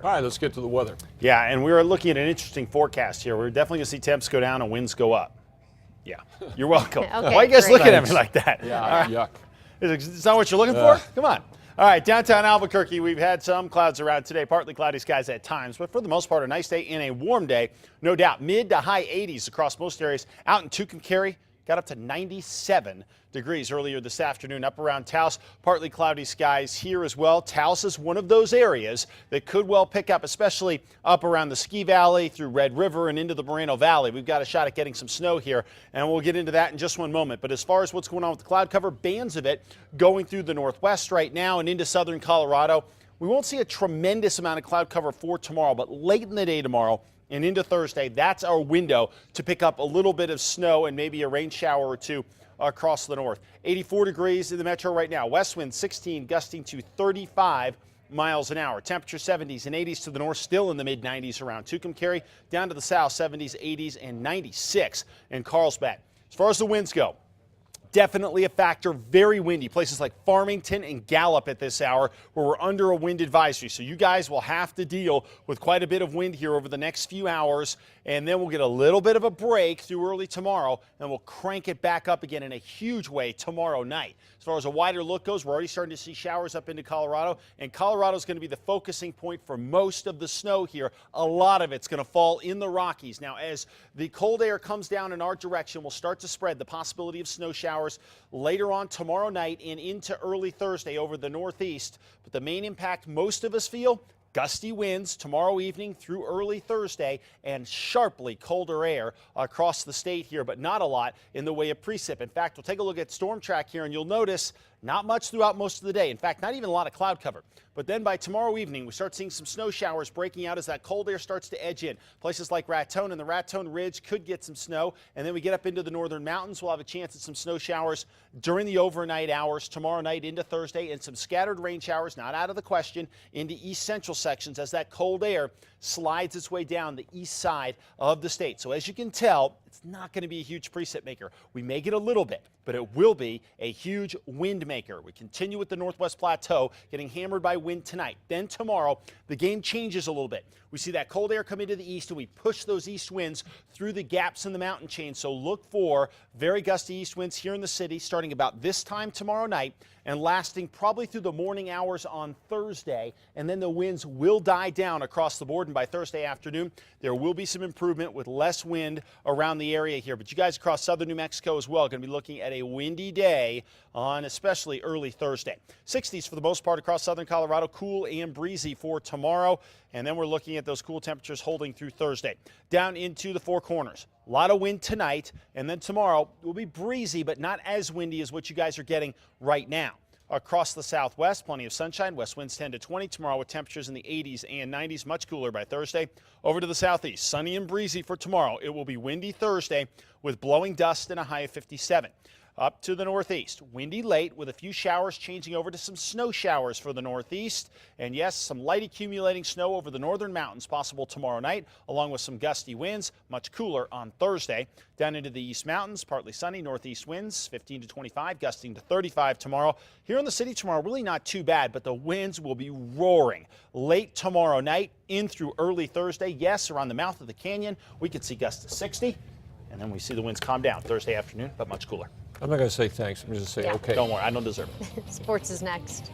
All right, let's get to the weather. Yeah, and we are looking at an interesting forecast here. We're definitely going to see temps go down and winds go up. Yeah, you're welcome. Okay, Why are you guys great. looking at me like that? Yeah, yuck. Is that what you're looking for? Come on. All right, downtown Albuquerque, we've had some clouds around today, partly cloudy skies at times, but for the most part, a nice day and a warm day. No doubt, mid to high 80s across most areas. Out in Tucumcari, got up to 97 degrees earlier this afternoon. Up around Taos, partly cloudy skies here as well. Taos is one of those areas that could well pick up, especially up around the Ski Valley through Red River and into the Moreno Valley. We've got a shot at getting some snow here, and we'll get into that in just one moment. But as far as what's going on with the cloud cover, bands of it going through the northwest right now and into southern Colorado. We won't see a tremendous amount of cloud cover for tomorrow, but late in the day tomorrow and into Thursday, that's our window to pick up a little bit of snow and maybe a rain shower or two across the north. 84 degrees in the metro right now. West wind 16, gusting to 35 miles an hour. Temperature 70s and 80s to the north, still in the mid 90s around Tucumcari. Down to the south, 70s, 80s, and 96 in Carlsbad. As far as the winds go, definitely a factor, very windy. Places like Farmington and Gallup at this hour where we're under a wind advisory. So you guys will have to deal with quite a bit of wind here over the next few hours. And then we'll get a little bit of a break through early tomorrow, and we'll crank it back up again in a huge way tomorrow night. As far as a wider look goes, we're already starting to see showers up into Colorado, and Colorado is going to be the focusing point for most of the snow here. A lot of it's going to fall in the Rockies. Now, as the cold air comes down in our direction, we'll start to spread the possibility of snow showers later on tomorrow night and into early Thursday over the northeast. But the main impact most of us feel, gusty winds tomorrow evening through early Thursday and sharply colder air across the state here, but not a lot in the way of precip. In fact, we'll take a look at storm track here and you'll notice not much throughout most of the day. In fact, not even a lot of cloud cover. But then by tomorrow evening, we start seeing some snow showers breaking out as that cold air starts to edge in. Places like Raton and the Raton Ridge could get some snow. And then we get up into the northern mountains. We'll have a chance at some snow showers during the overnight hours tomorrow night into Thursday, and some scattered rain showers, not out of the question, into east central sections as that cold air slides its way down the east side of the state. So as you can tell, it's not going to be a huge precip maker. We may get a little bit, but it will be a huge wind maker. We continue with the Northwest Plateau getting hammered by wind tonight. Then tomorrow, the game changes a little bit. We see that cold air come into the east, and we push those east winds through the gaps in the mountain chain. So look for very gusty east winds here in the city starting about this time tomorrow night and lasting probably through the morning hours on Thursday. And then the winds will die down across the board. And by Thursday afternoon, there will be some improvement with less wind around the area here. But you guys across southern New Mexico as well are going to be looking at a windy day on especially early Thursday. 60s for the most part across southern Colorado, cool and breezy for tomorrow. And then we're looking at those cool temperatures holding through Thursday. Down into the Four Corners. A lot of wind tonight, and then tomorrow will be breezy, but not as windy as what you guys are getting right now. Across the southwest, plenty of sunshine. West winds 10 to 20 tomorrow with temperatures in the 80s and 90s, much cooler by Thursday. Over to the southeast, sunny and breezy for tomorrow. It will be windy Thursday with blowing dust and a high of 57. Up to the northeast, windy late with a few showers changing over to some snow showers for the northeast. And yes, some light accumulating snow over the northern mountains possible tomorrow night, along with some gusty winds, much cooler on Thursday. Down into the east mountains, partly sunny, northeast winds 15 to 25, gusting to 35 tomorrow. Here in the city tomorrow, really not too bad, but the winds will be roaring late tomorrow night in through early Thursday. Yes, around the mouth of the canyon, we could see gusts to 60. And then we see the winds calm down Thursday afternoon, but much cooler. I'm not going to say thanks. I'm just going to say okay. Don't worry, I don't deserve it. Sports is next.